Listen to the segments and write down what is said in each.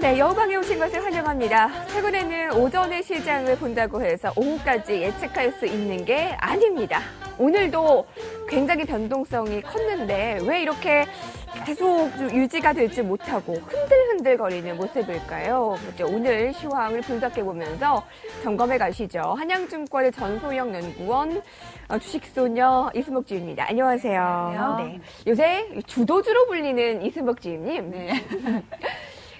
네, 여우방에 오신 것을 환영합니다. 최근에는 오전에 시장을 본다고 해서 오후까지 예측할 수 있는 게 아닙니다. 오늘도 굉장히 변동성이 컸는데 왜 이렇게 계속 유지가 되지 못하고 흔들흔들거리는 모습일까요? 오늘 시황을 분석해보면서 점검해 가시죠. 한양증권의 전소영 연구원, 주식소녀 이수목 지입니다. 안녕하세요. 안녕하세요. 네. 요새 주도주로 불리는 이수목 지님. 네.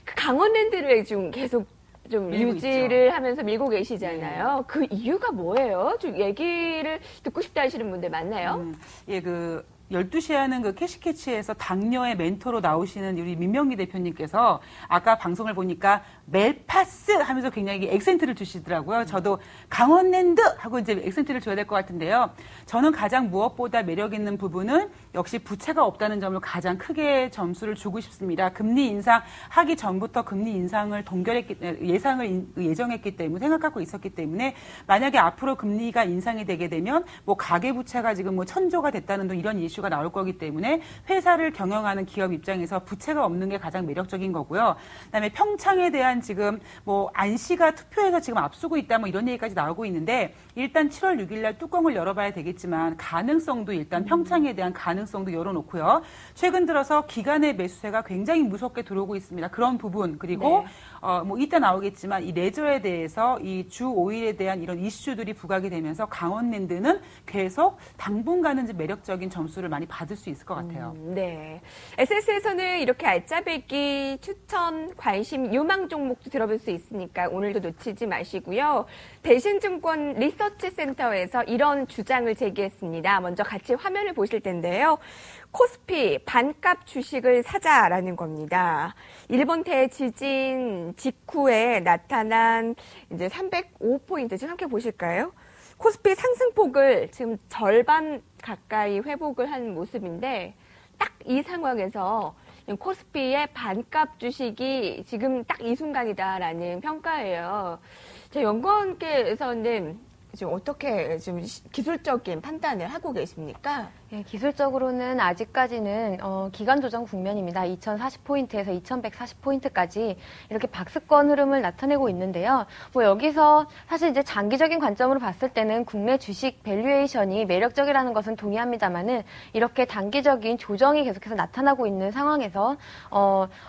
강원랜드를 좀 계속 좀 밀고 유지를 있죠. 하면서 밀고 계시잖아요. 네. 그 이유가 뭐예요? 좀 얘기를 듣고 싶다 하시는 분들 많나요? 예, 12시에 하는 그 캐시캐치에서 당뇨의 멘토로 나오시는 우리 민명기 대표님께서 아까 방송을 보니까 멜파스 하면서 굉장히 액센트를 주시더라고요. 저도 강원랜드 하고 이제 액센트를 줘야 될 것 같은데요. 저는 가장 무엇보다 매력 있는 부분은 역시 부채가 없다는 점을 가장 크게 점수를 주고 싶습니다. 금리 인상하기 전부터 금리 인상을 예정했기 때문에 생각하고 있었기 때문에 만약에 앞으로 금리가 인상이 되게 되면 뭐 가계 부채가 지금 뭐 1,000조가 됐다는 등 이런 이슈가 나올 거기 때문에 회사를 경영하는 기업 입장에서 부채가 없는 게 가장 매력적인 거고요. 그다음에 평창에 대한 지금 뭐 안씨가 투표에서 지금 앞서고 있다 뭐 이런 얘기까지 나오고 있는데 일단 7월 6일 날 뚜껑을 열어봐야 되겠지만 가능성도 일단 평창에 대한 가능성도 열어놓고요. 최근 들어서 기관의 매수세가 굉장히 무섭게 들어오고 있습니다. 그런 부분 그리고 네. 뭐 이따 나오겠지만 이 레저에 대해서 이 주 5일에 대한 이런 이슈들이 부각이 되면서 강원랜드는 계속 당분간은 이제 매력적인 점수를 많이 받을 수 있을 것 같아요. 네. SS에서는 이렇게 알짜배기 추천, 관심, 유망 종목도 들어볼 수 있으니까 오늘도 놓치지 마시고요. 대신증권 리서치센터에서 이런 주장을 제기했습니다. 먼저 같이 화면을 보실 텐데요. 코스피 반값 주식을 사자라는 겁니다. 일본 대지진 직후에 나타난 이제 305포인트 생각해 보실까요? 코스피 상승폭을 지금 절반 가까이 회복을 한 모습인데 딱 이 상황에서 코스피의 반값 주식이 지금 딱 이 순간이다라는 평가예요. 제 연구원께서는 지금 어떻게 좀 기술적인 판단을 하고 계십니까? 네, 기술적으로는 아직까지는 기간 조정 국면입니다. 2040포인트에서 2140포인트까지 이렇게 박스권 흐름을 나타내고 있는데요. 뭐 여기서 사실 이제 장기적인 관점으로 봤을 때는 국내 주식 밸류에이션이 매력적이라는 것은 동의합니다만은 이렇게 단기적인 조정이 계속해서 나타나고 있는 상황에서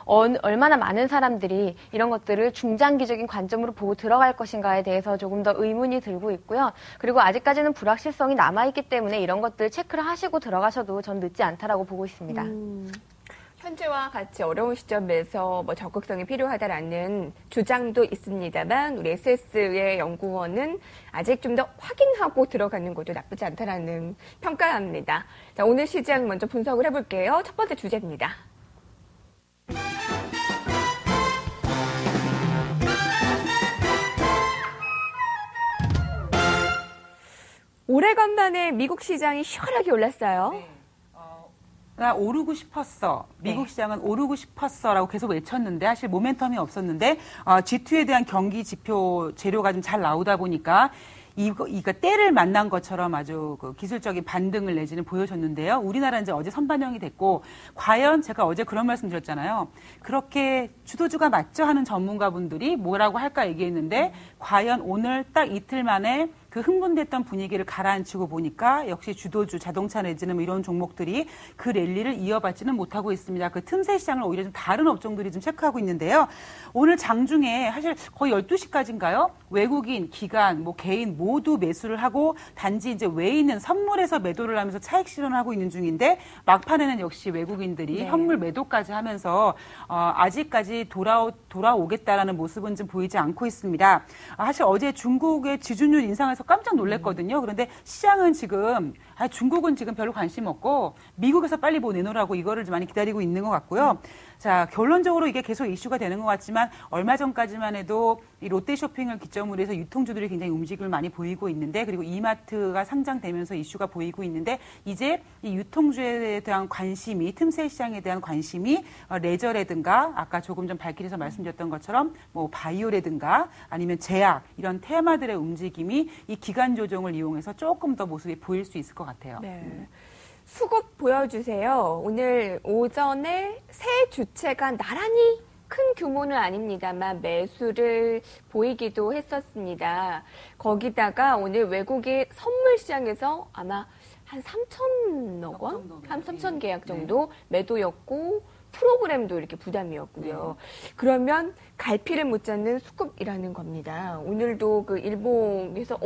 얼마나 많은 사람들이 이런 것들을 중장기적인 관점으로 보고 들어갈 것인가에 대해서 조금 더 의문이 들고 있고요. 그리고 아직까지는 불확실성이 남아있기 때문에 이런 것들 체크를 하시고 들어가셔도 전 늦지 않다라고 보고 있습니다. 현재와 같이 어려운 시점에서 뭐 적극성이 필요하다라는 주장도 있습니다만 우리 SS의 연구원은 아직 좀 더 확인하고 들어가는 것도 나쁘지 않다라는 평가합니다. 자, 오늘 시장 먼저 분석을 해볼게요. 첫 번째 주제입니다. 오래간만에 미국 시장이 시원하게 올랐어요. 네. 나 오르고 싶었어. 미국 시장은 오르고 싶었어라고 계속 외쳤는데 사실 모멘텀이 없었는데 G2에 대한 경기 지표 재료가 좀 잘 나오다 보니까 이거 때를 만난 것처럼 아주 그 기술적인 반등을 내지는 보여줬는데요. 우리나라는 이제 어제 선반영이 됐고 과연 제가 어제 그런 말씀 드렸잖아요. 그렇게 주도주가 맞죠 하는 전문가분들이 뭐라고 할까 얘기했는데 과연 오늘 딱 이틀 만에 그 흥분됐던 분위기를 가라앉히고 보니까 역시 주도주, 자동차 내지는 뭐 이런 종목들이 그 랠리를 이어받지는 못하고 있습니다. 그 틈새 시장을 오히려 좀 다른 업종들이 좀 체크하고 있는데요. 오늘 장중에 사실 거의 12시까지인가요? 외국인, 기관, 뭐 개인 모두 매수를 하고 단지 이제 외인은 선물에서 매도를 하면서 차익 실현을 하고 있는 중인데 막판에는 역시 외국인들이 현물 매도까지 하면서 아직까지 돌아오겠다라는 모습은 좀 보이지 않고 있습니다. 사실 어제 중국의 지준율 인상에서 깜짝 놀랐거든요. 그런데 시장은 지금 중국은 지금 별로 관심 없고 미국에서 빨리 뭐 내놓으라고 이거를 좀 많이 기다리고 있는 것 같고요. 자, 결론적으로 이게 계속 이슈가 되는 것 같지만 얼마 전까지만 해도 이 롯데쇼핑을 기점으로 해서 유통주들이 굉장히 움직임을 많이 보이고 있는데 그리고 이마트가 상장되면서 이슈가 보이고 있는데 이제 이 유통주에 대한 관심이 틈새 시장에 대한 관심이 레저라든가 아까 조금 전 발길에서 말씀드렸던 것처럼 뭐 바이오라든가 아니면 제약 이런 테마들의 움직임이 이 기간 조정을 이용해서 조금 더 모습이 보일 수 있을 것 같아요. 네. 수급 보여주세요. 오늘 오전에 세 주체가 나란히 큰 규모는 아닙니다만 매수를 보이기도 했었습니다. 거기다가 오늘 외국인 선물 시장에서 아마 한 3천억 원? 한 3천 계약 정도 매도였고 프로그램도 이렇게 부담이었고요. 그러면 갈피를 못 잡는 수급이라는 겁니다. 오늘도 그 일봉에서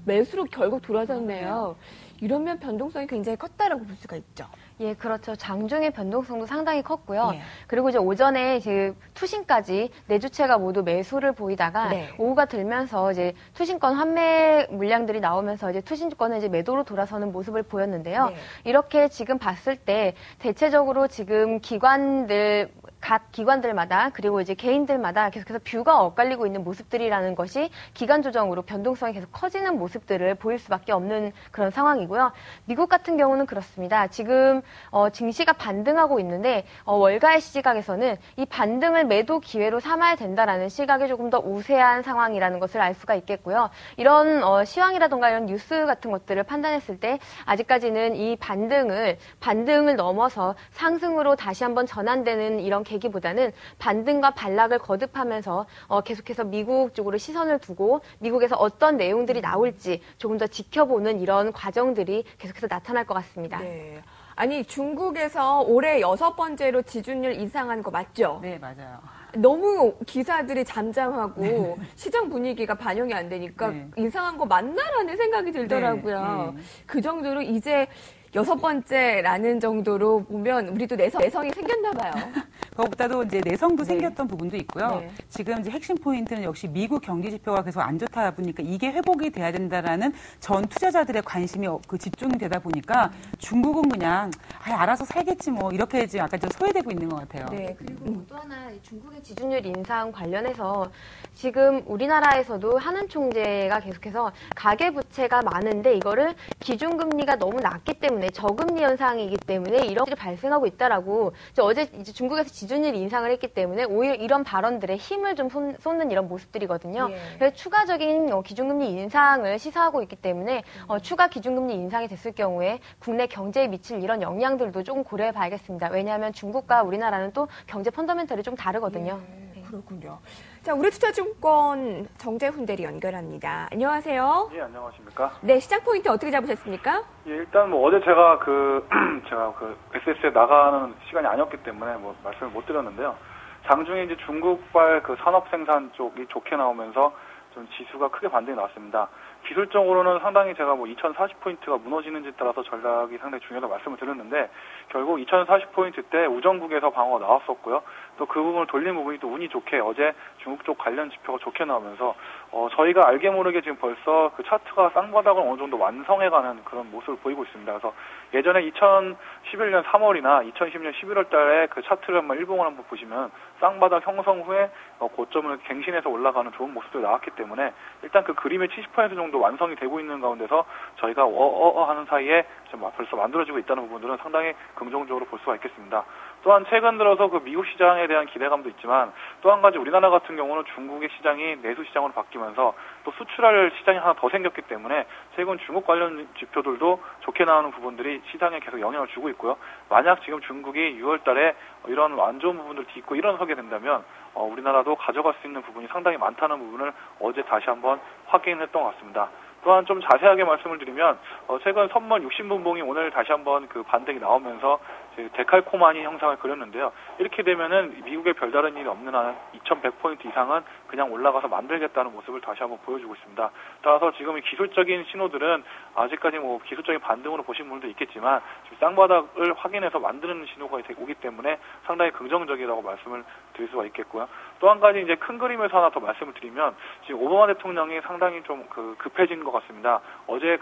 매수로 결국 돌아섰네요. 이러면 변동성이 굉장히 컸다라고 볼 수가 있죠. 예, 그렇죠. 장중의 변동성도 상당히 컸고요. 예. 그리고 이제 오전에 그 투신까지 네 주체가 모두 매수를 보이다가 네. 오후가 들면서 이제 투신권 환매 물량들이 나오면서 이제 투신권은 이제 매도로 돌아서는 모습을 보였는데요. 네. 이렇게 지금 봤을 때 대체적으로 지금 각 기관들마다 그리고 이제 개인들마다 계속해서 뷰가 엇갈리고 있는 모습들이라는 것이 기간 조정으로 변동성이 계속 커지는 모습들을 보일 수밖에 없는 그런 상황이고요. 미국 같은 경우는 그렇습니다. 지금 증시가 반등하고 있는데 월가의 시각에서는 이 반등을 매도 기회로 삼아야 된다라는 시각이 조금 더 우세한 상황이라는 것을 알 수가 있겠고요. 이런 시황이라든가 이런 뉴스 같은 것들을 판단했을 때 아직까지는 이 반등을 넘어서 상승으로 다시 한번 전환되는 이런 계기보다는 반등과 반락을 거듭하면서 계속해서 미국 쪽으로 시선을 두고 미국에서 어떤 내용들이 나올지 조금 더 지켜보는 이런 과정들이 계속해서 나타날 것 같습니다. 네. 아니 중국에서 올해 6번째로 지준율 인상한 거 맞죠? 네, 맞아요. 너무 기사들이 잠잠하고 시장 분위기가 반영이 안 되니까 네. 인상한 거 맞나라는 생각이 들더라고요. 네. 그 정도로 이제 6번째라는 정도로 보면 우리도 내성이 생겼나 봐요. 그것보다도 이제 내성도 네. 생겼던 부분도 있고요. 네. 지금 이제 핵심 포인트는 역시 미국 경기 지표가 계속 안 좋다 보니까 이게 회복이 돼야 된다라는 전 투자자들의 관심이 집중이 되다 보니까 중국은 그냥 알아서 살겠지 뭐 이렇게 지금 약간 좀 소외되고 있는 것 같아요. 네. 그리고 또 하나 중국의 지준율 인상 관련해서 지금 우리나라에서도 하는 총재가 계속해서 가계부채가 많은데 이거를 기준금리가 너무 낮기 때문에 저금리 현상이기 때문에 이런 일이 발생하고 있다라고 어제 이제 중국에서 지준율 인상을 했기 때문에 오히려 이런 발언들에 힘을 좀 쏟는 이런 모습들이거든요. 예. 그래서 추가적인 기준금리 인상을 시사하고 있기 때문에 추가 기준금리 인상이 됐을 경우에 국내 경제에 미칠 이런 영향들도 조금 고려해 봐야겠습니다. 왜냐하면 중국과 우리나라는 또 경제 펀더멘털이 좀 다르거든요. 그렇군요. 자, 우리투자증권 정재훈 대리 연결합니다. 안녕하세요. 예, 안녕하십니까? 네, 시장 포인트 어떻게 잡으셨습니까? 예, 일단 뭐 어제 제가 제가 SS에 나가는 시간이 아니었기 때문에 뭐 말씀을 못 드렸는데요. 장중에 이제 중국발 그 산업 생산 쪽이 좋게 나오면서 좀 지수가 크게 반등이 나왔습니다. 기술적으로는 상당히 제가 뭐 2040포인트가 무너지는지에 따라서 전략이 상당히 중요하다고 말씀을 드렸는데 결국 2040포인트 때 우정국에서 방어가 나왔었고요. 또 그 부분을 돌린 부분이 또 운이 좋게 어제 중국 쪽 관련 지표가 좋게 나오면서 저희가 알게 모르게 지금 벌써 그 차트가 쌍바닥을 어느 정도 완성해가는 그런 모습을 보이고 있습니다. 그래서 예전에 2011년 3월이나 2010년 11월 달에 그 차트를 한번 일봉을 한번 보시면 쌍바닥 형성 후에 고점을 갱신해서 올라가는 좋은 모습들이 나왔기 때문에 일단 그 그림의 70% 정도 완성이 되고 있는 가운데서 저희가 하는 사이에 벌써 만들어지고 있다는 부분들은 상당히 긍정적으로 볼 수가 있겠습니다. 또한 최근 들어서 그 미국 시장에 대한 기대감도 있지만 또 한 가지 우리나라 같은 경우는 중국의 시장이 내수 시장으로 바뀌면서 또 수출할 시장이 하나 더 생겼기 때문에 최근 중국 관련 지표들도 좋게 나오는 부분들이 시장에 계속 영향을 주고 있고요. 만약 지금 중국이 6월 달에 이런 안 좋은 부분들을 딛고 일어서게 된다면 우리나라도 가져갈 수 있는 부분이 상당히 많다는 부분을 어제 다시 한번 확인했던 것 같습니다. 또한 좀 자세하게 말씀을 드리면 최근 선물 60분봉이 오늘 다시 한번 그 반등이 나오면서 데칼코마니 형상을 그렸는데요. 이렇게 되면은 미국의 별다른 일이 없는 한 2100포인트 이상은 그냥 올라가서 만들겠다는 모습을 다시 한번 보여주고 있습니다. 따라서 지금 이 기술적인 신호들은 아직까지 뭐 기술적인 반등으로 보신 분들도 있겠지만 지금 쌍바닥을 확인해서 만드는 신호가 오기 때문에 상당히 긍정적이라고 말씀을 드릴 수가 있겠고요. 또 한 가지 이제 큰 그림에서 하나 더 말씀을 드리면 지금 오바마 대통령이 상당히 좀 급해진 것 같습니다. 어제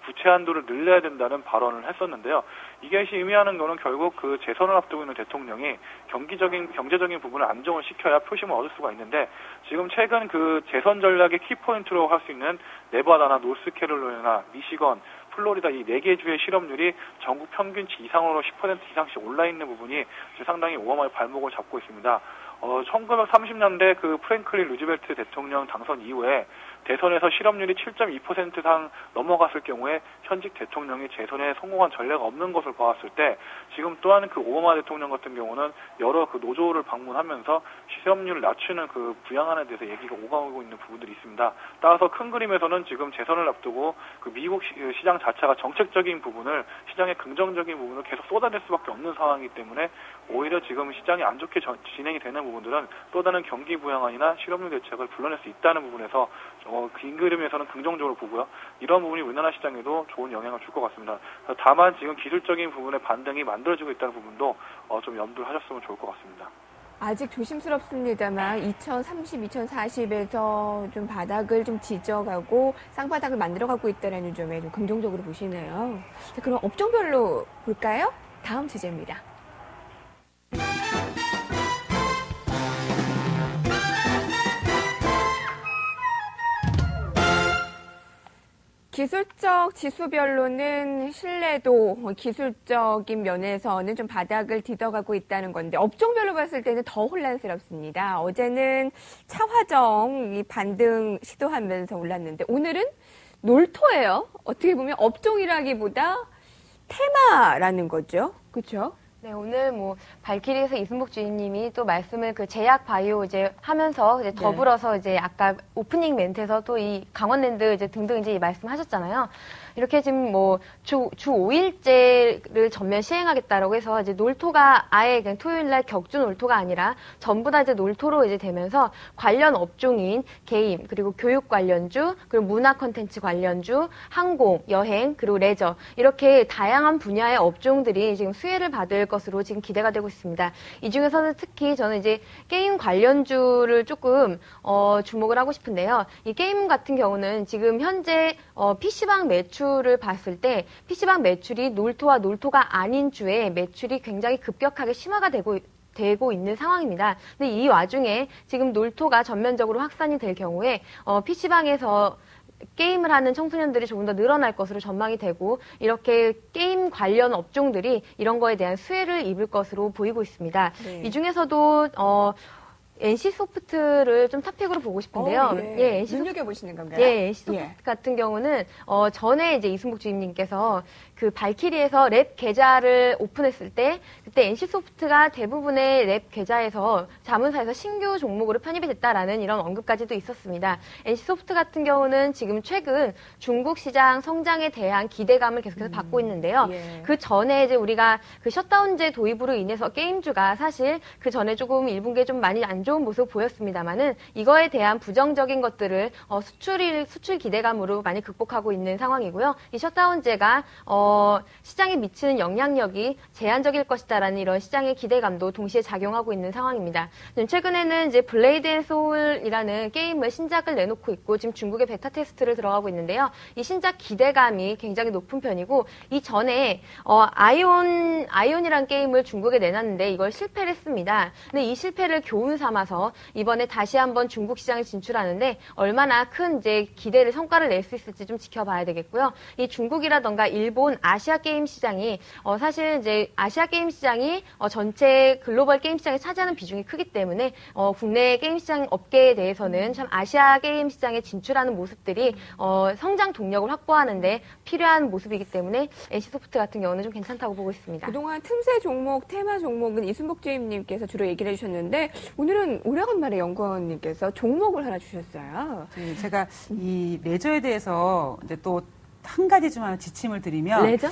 부채 한도를 늘려야 된다는 발언을 했었는데요. 이것이 의미하는 거는 결국 그 재선을 앞두고 있는 대통령이 경제적인 부분을 안정을 시켜야 표심을 얻을 수가 있는데 지금 최근 그 재선 전략의 키포인트로 할 수 있는 네바다나 노스캐롤라이나 미시건, 플로리다 이 4개 주의 실업률이 전국 평균치 이상으로 10% 이상씩 올라 있는 부분이 상당히 오바마의 발목을 잡고 있습니다. 1930년대 그 프랭클린 루즈벨트 대통령 당선 이후에 대선에서 실업률이 7.2%상 넘어갔을 경우에 현직 대통령이 재선에 성공한 전례가 없는 것을 보았을 때 지금 또한 그 오바마 대통령 같은 경우는 여러 그 노조를 방문하면서 실업률을 낮추는 그 부양안에 대해서 얘기가 오가고 있는 부분들이 있습니다. 따라서 큰 그림에서는 지금 재선을 앞두고 그 미국 시장 자체가 정책적인 부분을 시장의 긍정적인 부분을 계속 쏟아낼 수밖에 없는 상황이기 때문에 오히려 지금 시장이 안 좋게 진행이 되는 부분들은 또 다른 경기 부양안이나 실업률 대책을 불러낼 수 있다는 부분에서 긴 그림에서는 긍정적으로 보고요. 이런 부분이 우리나라 시장에도 좋은 영향을 줄 것 같습니다. 다만 지금 기술적인 부분의 반등이 만들어지고 있다는 부분도 좀 염두를 하셨으면 좋을 것 같습니다. 아직 조심스럽습니다만 2030, 2040에서 좀 바닥을 좀 지져가고 쌍바닥을 만들어가고 있다는 점에 좀 긍정적으로 보시네요. 자, 그럼 업종별로 볼까요? 다음 주제입니다. 기술적 지수별로는 신뢰도, 기술적인 면에서는 좀 바닥을 디뎌가고 있다는 건데 업종별로 봤을 때는 더 혼란스럽습니다. 어제는 차화정이 반등 시도하면서 올랐는데 오늘은 놀토예요. 어떻게 보면 업종이라기보다 테마라는 거죠. 그렇죠? 네, 오늘 발키리에서 이순복 주임님이 또 말씀을 그 제약 바이오 이제 하면서 이제 더불어서 이제 아까 오프닝 멘트에서 또 이 강원랜드 이제 등등 이제 말씀하셨잖아요. 이렇게 지금 주 5일제를 전면 시행하겠다라고 해서 이제 놀토가 아예 그냥 토요일 날 격주 놀토가 아니라 전부 다 이제 놀토로 이제 되면서 관련 업종인 게임, 그리고 교육 관련주, 그리고 문화 콘텐츠 관련주, 항공, 여행, 그리고 레저 이렇게 다양한 분야의 업종들이 지금 수혜를 받을 것으로 지금 기대가 되고 있습니다. 이 중에서는 특히 저는 이제 게임 관련주를 조금 주목을 하고 싶은데요. 이 게임 같은 경우는 지금 현재 PC방 매출을 봤을 때 PC방 매출이 놀토와 놀토가 아닌 주에 매출이 굉장히 급격하게 심화가 되고 있는 상황입니다. 근데 이 와중에 지금 놀토가 전면적으로 확산이 될 경우에 PC방에서 게임을 하는 청소년들이 조금 더 늘어날 것으로 전망이 되고 이렇게 게임 관련 업종들이 이런 거에 대한 수혜를 입을 것으로 보이고 있습니다. 네. 이 중에서도 NC소프트를 좀 탑픽으로 보고 싶은데요. 예, 눈여겨보시는 건가요? 예, NC소프트 같은 경우는 전에 이제 이순복 주임님께서 그 발키리에서 랩 계좌를 오픈했을 때 그때 NC소프트가 대부분의 랩 계좌에서 자문사에서 신규 종목으로 편입이 됐다라는 이런 언급까지도 있었습니다. NC소프트 같은 경우는 지금 최근 중국 시장 성장에 대한 기대감을 계속해서 받고 있는데요. 그 전에 이제 우리가 그 셧다운제 도입으로 인해서 게임주가 사실 그 전에 조금 1분기에 좀 많이 안 좋은 모습 보였습니다만은 이거에 대한 부정적인 것들을 수출 기대감으로 많이 극복하고 있는 상황이고요. 이 셧다운제가 시장에 미치는 영향력이 제한적일 것이다라는 이런 시장의 기대감도 동시에 작용하고 있는 상황입니다. 최근에는 이제 블레이드 앤 소울이라는 게임을 신작을 내놓고 있고 지금 중국의 베타 테스트를 들어가고 있는데요. 이 신작 기대감이 굉장히 높은 편이고 이 전에 아이온이라는 게임을 중국에 내놨는데 이걸 실패를 했습니다. 근데 이 실패를 교훈 삼아서 이번에 다시 한번 중국 시장에 진출하는데 얼마나 큰 이제 기대를 성과를 낼 수 있을지 좀 지켜봐야 되겠고요. 이 중국이라던가 일본, 아시아 게임 시장이 사실 이제 아시아 게임 시장이 전체 글로벌 게임 시장에 차지하는 비중이 크기 때문에 국내 게임 시장 업계에 대해서는 참 아시아 게임 시장에 진출하는 모습들이 성장 동력을 확보하는데 필요한 모습이기 때문에 NC소프트 같은 경우는 좀 괜찮다고 보고 있습니다. 그동안 틈새 종목, 테마 종목은 이순복 주임님께서 주로 얘기를 해주셨는데 오늘은 오래간만에 연구원님께서 종목을 하나 주셨어요. 제가 이 레저에 대해서 이제 또 한 가지 좀 지침을 드리면 레저?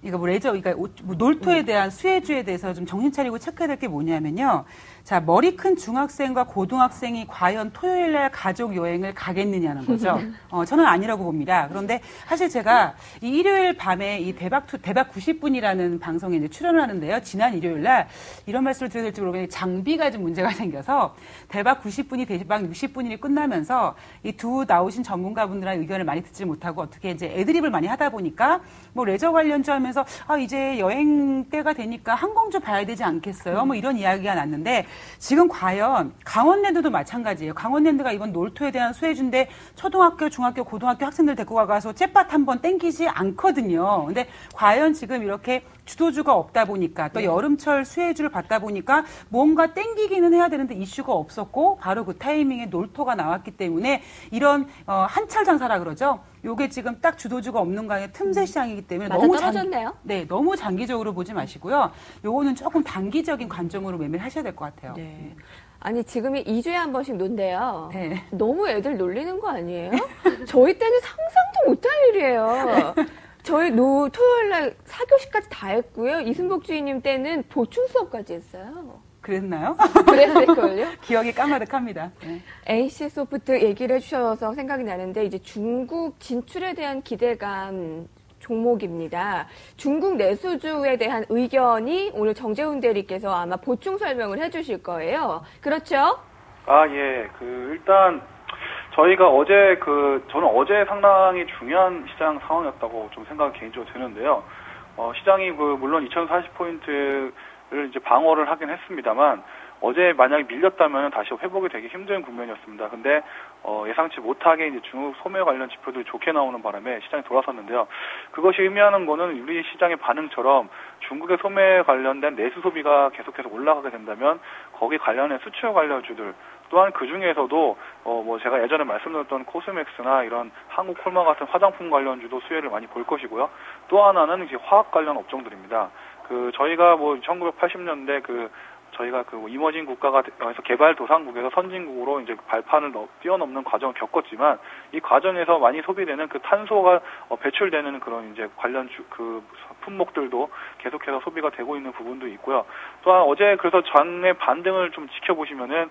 그러니까 놀토에 대한 수혜주에 대해서 좀 정신 차리고 체크해야 될 게 뭐냐면요. 자, 머리 큰 중학생과 고등학생이 과연 토요일 날 가족 여행을 가겠느냐는 거죠. 저는 아니라고 봅니다. 그런데 사실 제가 이 일요일 밤에 이 대박 90분이라는 방송에 이제 출연을 하는데요. 지난 일요일 날 이런 말씀을 드려야 될지 모르겠는데 장비가 좀 문제가 생겨서 대박 90분이 대박 60분이 끝나면서 이 두 나오신 전문가분들의 의견을 많이 듣지 못하고 어떻게 이제 애드립을 많이 하다 보니까 레저 관련주 하면서 하면서 이제 여행 때가 되니까 항공주 봐야 되지 않겠어요? 뭐 이런 이야기가 났는데 지금 과연 강원랜드도 마찬가지예요. 강원랜드가 이번 놀토에 대한 수혜주인데 초등학교, 중학교, 고등학교 학생들 데리고 가서 챗밭 한번 땡기지 않거든요. 근데 과연 지금 이렇게 주도주가 없다 보니까 또 여름철 수혜주를 받다 보니까 뭔가 땡기기는 해야 되는데 이슈가 없었고 바로 그 타이밍에 놀토가 나왔기 때문에 이런 한철 장사라 그러죠. 요게 지금 딱 주도주가 없는 강의 틈새 시장이기 때문에 너무 떨어졌네요. 너무 장기적으로 보지 마시고요. 요거는 조금 단기적인 관점으로 매매를 하셔야 될 것 같아요. 네. 아니 지금이 2주에 한 번씩 논대요. 네. 너무 애들 놀리는 거 아니에요? 저희 때는 상상도 못할 일이에요. 저희 토요일 날 4교시까지 다 했고요. 이순복 주인님 때는 보충 수업까지 했어요. 그랬나요? 그랬을걸요? 기억이 까마득합니다. 네. AC 소프트 얘기를 해주셔서 생각이 나는데 이제 중국 진출에 대한 기대감 종목입니다. 중국 내수주에 대한 의견이 오늘 정재훈 대리께서 아마 보충 설명을 해주실 거예요. 그렇죠? 예. 일단 저희가 저는 어제 상당히 중요한 시장 상황이었다고 좀 생각이 개인적으로 드는데요. 시장이 물론 2040포인트를 이제 방어를 하긴 했습니다만, 어제 만약에 밀렸다면 다시 회복이 되기 힘든 국면이었습니다. 근데, 예상치 못하게 이제 중국 소매 관련 지표들이 좋게 나오는 바람에 시장이 돌아섰는데요. 그것이 의미하는 거는 우리 시장의 반응처럼 중국의 소매 관련된 내수 소비가 계속해서 올라가게 된다면, 거기 관련된 수출 관련주들, 또한 그 중에서도 제가 예전에 말씀드렸던 코스맥스나 이런 한국 콜마 같은 화장품 관련주도 수혜를 많이 볼 것이고요. 또 하나는 이제 화학 관련 업종들입니다. 저희가 1980년대 저희가 이머징 국가가 에서 개발도상국에서 선진국으로 이제 발판을 뛰어넘는 과정을 겪었지만, 이 과정에서 많이 소비되는 탄소가 배출되는 그런 이제 관련 품목들도 계속해서 소비가 되고 있는 부분도 있고요. 또한 어제 그래서 장의 반등을 좀 지켜보시면은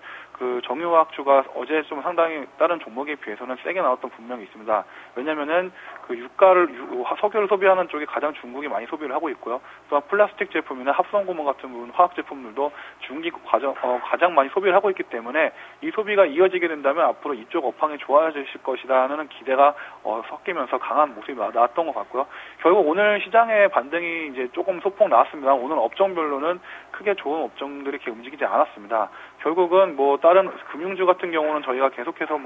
정유화학주가 어제 좀 상당히 다른 종목에 비해서는 세게 나왔던 분명히 있습니다. 왜냐면은 석유를 소비하는 쪽이 가장 중국이 많이 소비를 하고 있고요. 또한 플라스틱 제품이나 합성고무 같은 부분 화학 제품들도 중국이 가장 많이 소비를 하고 있기 때문에 이 소비가 이어지게 된다면 앞으로 이쪽 업황이 좋아질 것이라는 기대가 섞이면서 강한 모습이 나왔던 것 같고요. 결국 오늘 시장의 반등이 이제 조금 소폭 나왔습니다. 오늘 업종별로는 크게 좋은 업종들이 이렇게 움직이지 않았습니다. 결국은 다른 금융주 같은 경우는 저희가 계속해서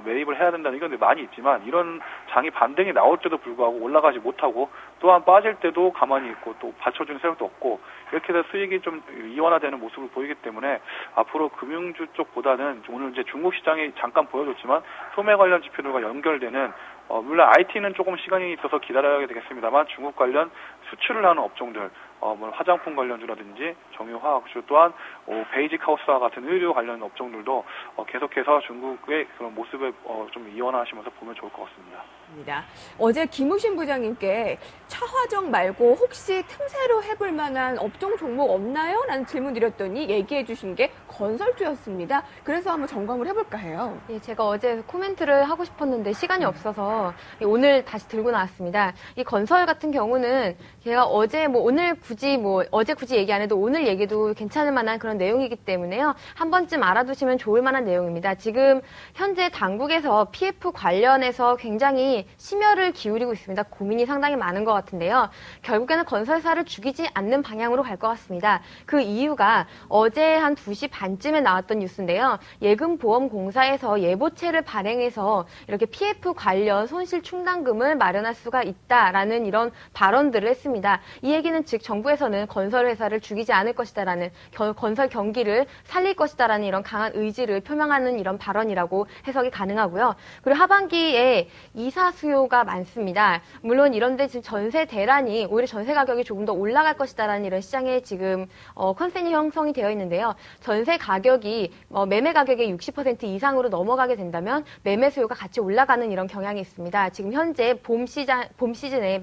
매입을 해야 된다는 의견들이 많이 있지만, 이런 장이 반등이 나올 때도 불구하고 올라가지 못하고, 또한 빠질 때도 가만히 있고 또 받쳐주는 세력도 없고, 이렇게 해서 수익이 좀 이원화되는 모습을 보이기 때문에 앞으로 금융주 쪽보다는 오늘 이제 중국 시장이 잠깐 보여줬지만 소매 관련 지표들과 연결되는 물론 IT는 조금 시간이 있어서 기다려야 되겠습니다만, 중국 관련 수출을 하는 업종들, 화장품 관련주라든지 정유화학주, 또한 베이직 하우스와 같은 의류 관련 업종들도 계속해서 중국의 그런 모습을 좀 이원화하시면서 보면 좋을 것 같습니다. 어제 김우신 부장님께 차화정 말고 혹시 틈새로 해볼 만한 업종 종목 없나요? 라는 질문 드렸더니 얘기해 주신 게 건설주였습니다. 그래서 한번 점검을 해볼까 해요. 예, 제가 어제 코멘트를 하고 싶었는데 시간이 없어서 오늘 다시 들고 나왔습니다. 이 건설 같은 경우는 제가 어제 어제 굳이 얘기 안 해도 오늘 얘기도 괜찮을 만한 그런 내용이기 때문에요. 한 번쯤 알아두시면 좋을 만한 내용입니다. 지금 현재 당국에서 PF 관련해서 굉장히 심혈을 기울이고 있습니다. 고민이 상당히 많은 것 같은데요. 결국에는 건설사를 죽이지 않는 방향으로 갈 것 같습니다. 그 이유가 어제 한 2시 반쯤에 나왔던 뉴스인데요. 예금보험공사에서 예보채를 발행해서 이렇게 PF 관련 손실 충당금을 마련할 수가 있다라는 이런 발언들을 했습니다. 이 얘기는 즉 정부에서는 건설회사를 죽이지 않을 것이다라는 건설 경기를 살릴 것이다라는 이런 강한 의지를 표명하는 이런 발언이라고 해석이 가능하고요. 그리고 하반기에 이사 수요가 많습니다. 물론 이런데 지금 전세 대란이 오히려 전세 가격이 조금 더 올라갈 것이다라는 이런 시장에 지금 컨센이 형성이 되어 있는데요. 전세 가격이 매매 가격의 60% 이상으로 넘어가게 된다면 매매 수요가 같이 올라가는 이런 경향이 있습니다. 지금 현재 봄 시즌에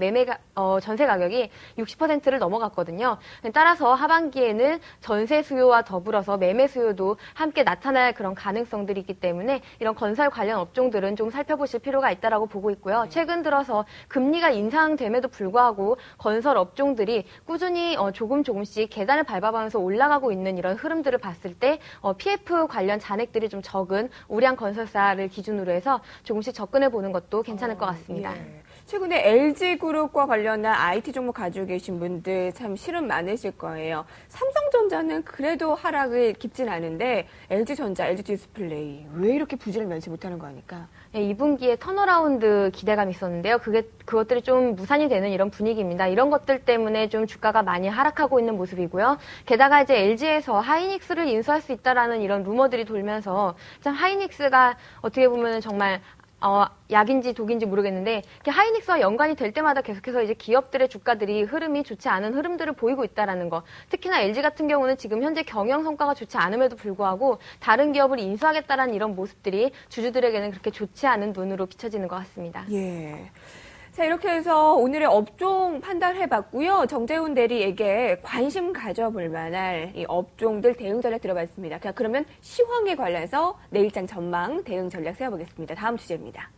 전세 가격이 60%를 넘어갔거든요. 따라서 하반기에는 전세 수요와 더불어서 매매 수요도 함께 나타날 그런 가능성들이 있기 때문에 이런 건설 관련 업종들은 좀 살펴보실 필요가 있다라고 보고 있고요. 최근 들어서 금리가 인상됨에도 불구하고 건설 업종들이 꾸준히 조금씩 계단을 밟아가면서 올라가고 있는 이런 흐름들을 봤을 때 PF 관련 잔액들이 좀 적은 우량 건설사를 기준으로 해서 조금씩 접근해 보는 것도 괜찮을 것 같습니다. 예. 최근에 LG그룹과 관련한 IT 종목 가지고 계신 분들 참 실은 많으실 거예요. 삼성전자는 그래도 하락이 깊진 않은데 LG전자, LG디스플레이 왜 이렇게 부진을 면치 못하는 거 아닐까? 네, 2분기에 턴어라운드 기대감이 있었는데요. 그것들이 좀 무산이 되는 이런 분위기입니다. 이런 것들 때문에 좀 주가가 많이 하락하고 있는 모습이고요. 게다가 이제 LG에서 하이닉스를 인수할 수 있다라는 이런 루머들이 돌면서 참 하이닉스가 어떻게 보면 정말 약인지 독인지 모르겠는데 하이닉스와 연관이 될 때마다 계속해서 이제 기업들의 주가들이 흐름이 좋지 않은 흐름들을 보이고 있다라는 거. 특히나 LG 같은 경우는 지금 현재 경영 성과가 좋지 않음에도 불구하고 다른 기업을 인수하겠다라는 이런 모습들이 주주들에게는 그렇게 좋지 않은 눈으로 비춰지는 것 같습니다. 예. 자, 이렇게 해서 오늘의 업종 판단해봤고요. 정재훈 대리에게 관심 가져볼 만한 이 업종들 대응 전략 들어봤습니다. 그러면 시황에 관련해서 내일장 전망 대응 전략 세워보겠습니다. 다음 주제입니다.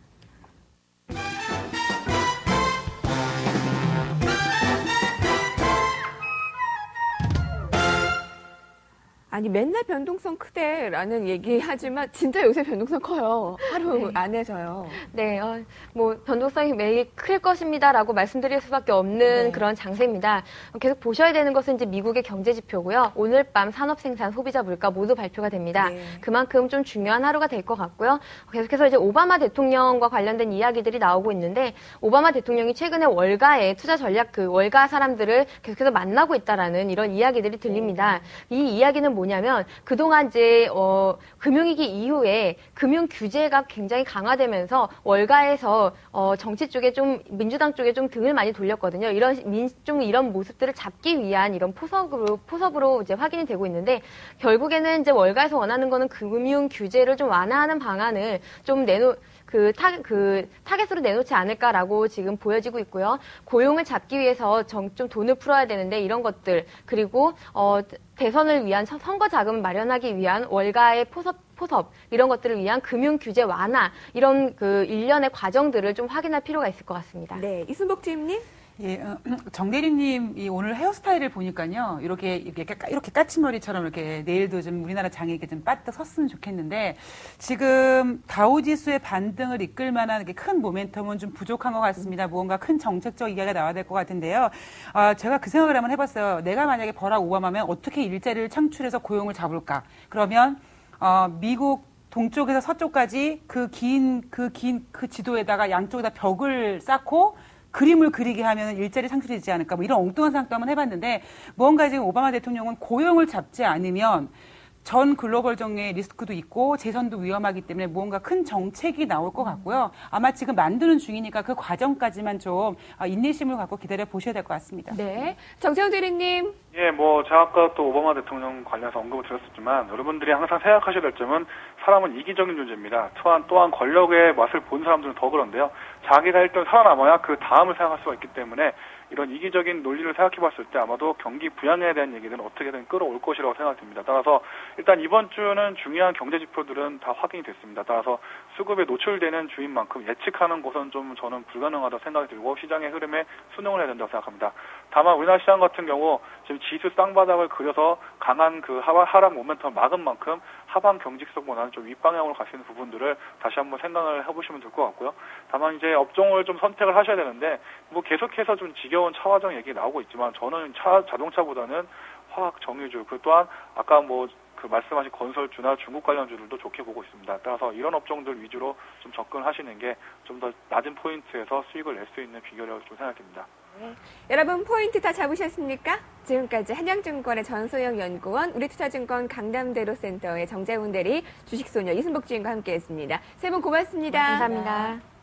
아니 맨날 변동성 크대라는 얘기하지만 진짜 요새 변동성 커요. 하루 안에서요. 네, 뭐 변동성이 매일 클 것입니다라고 말씀드릴 수밖에 없는 그런 장세입니다. 계속 보셔야 되는 것은 이제 미국의 경제 지표고요. 오늘 밤 산업 생산, 소비자 물가 모두 발표가 됩니다. 네. 그만큼 좀 중요한 하루가 될 것 같고요. 계속해서 이제 오바마 대통령과 관련된 이야기들이 나오고 있는데 오바마 대통령이 최근에 월가에 투자 전략 월가 사람들을 계속해서 만나고 있다라는 이런 이야기들이 들립니다. 이 이야기는 뭐냐면 그동안 이제 금융위기 이후에 금융 규제가 굉장히 강화되면서 월가에서 정치 쪽에 좀 민주당 쪽에 좀 등을 많이 돌렸거든요. 이런 모습들을 잡기 위한 이런 포섭으로 이제 확인이 되고 있는데 결국에는 이제 월가에서 원하는 거는 금융 규제를 좀 완화하는 방안을 좀 타겟으로 내놓지 않을까라고 지금 보여지고 있고요. 고용을 잡기 위해서 좀 돈을 풀어야 되는데 이런 것들 그리고 대선을 위한 선거 자금을 마련하기 위한 월가의 포섭 이런 것들을 위한 금융 규제 완화 이런 일련의 과정들을 좀 확인할 필요가 있을 것 같습니다. 네, 이순복 주임님. 예, 정 대리님이 오늘 헤어스타일을 보니까요, 이렇게 까치머리처럼 이렇게 내일도 좀 우리나라 장에 이렇게 좀 빠뜨 섰으면 좋겠는데, 지금 다우지수의 반등을 이끌 만한 큰 모멘텀은 좀 부족한 것 같습니다. 뭔가 큰 정책적 이야기가 나와야 될 것 같은데요. 제가 그 생각을 한번 해봤어요. 내가 만약에 버락 오바마면 어떻게 일자리를 창출해서 고용을 잡을까? 그러면, 미국 동쪽에서 서쪽까지 그 지도에다가 양쪽에다 벽을 쌓고 그림을 그리게 하면 일자리 창출이 되지 않을까 뭐 이런 엉뚱한 생각도 한번 해봤는데 뭔가 지금 오바마 대통령은 고용을 잡지 않으면 전 글로벌 정의 리스크도 있고 재선도 위험하기 때문에 뭔가 큰 정책이 나올 것 같고요. 아마 지금 만드는 중이니까 그 과정까지만 좀 인내심을 갖고 기다려 보셔야 될 것 같습니다. 네, 정재훈 대리님. 예, 제가 아까 또 오바마 대통령 관련해서 언급을 드렸었지만 여러분들이 항상 생각하셔야 될 점은 사람은 이기적인 존재입니다. 또한 권력의 맛을 본 사람들은 더 그런데요. 자기가 일단 살아남아야 그 다음을 생각할 수가 있기 때문에 이런 이기적인 논리를 생각해봤을 때 아마도 경기 부양에 대한 얘기들은 어떻게든 끌어올 것이라고 생각됩니다. 따라서 일단 이번 주는 중요한 경제 지표들은 다 확인이 됐습니다. 따라서 수급에 노출되는 주인 만큼 예측하는 것은 좀 저는 불가능하다고 생각이 들고 시장의 흐름에 순응을 해야 된다고 생각합니다. 다만 우리나라 시장 같은 경우 지금 지수 쌍바닥을 그려서 강한 그 하락 모멘텀을 막은 만큼 하방 경직성보다는 좀 윗방향으로 갈 수 있는 부분들을 다시 한번 생각을 해보시면 될 것 같고요. 다만 이제 업종을 좀 선택을 하셔야 되는데 계속해서 좀 지겨운 차화정 얘기 나오고 있지만 저는 자동차보다는 화학 정유주 그 또한 아까 말씀하신 건설주나 중국 관련주들도 좋게 보고 있습니다. 따라서 이런 업종들 위주로 좀 접근하시는 게 좀 더 낮은 포인트에서 수익을 낼 수 있는 비결이라고 좀 생각됩니다. 네. 여러분 포인트 다 잡으셨습니까? 지금까지 한양증권의 전소영 연구원, 우리투자증권 강남대로센터의 정재훈 대리, 주식소녀 이순복 주임과 함께했습니다. 세 분 고맙습니다. 감사합니다.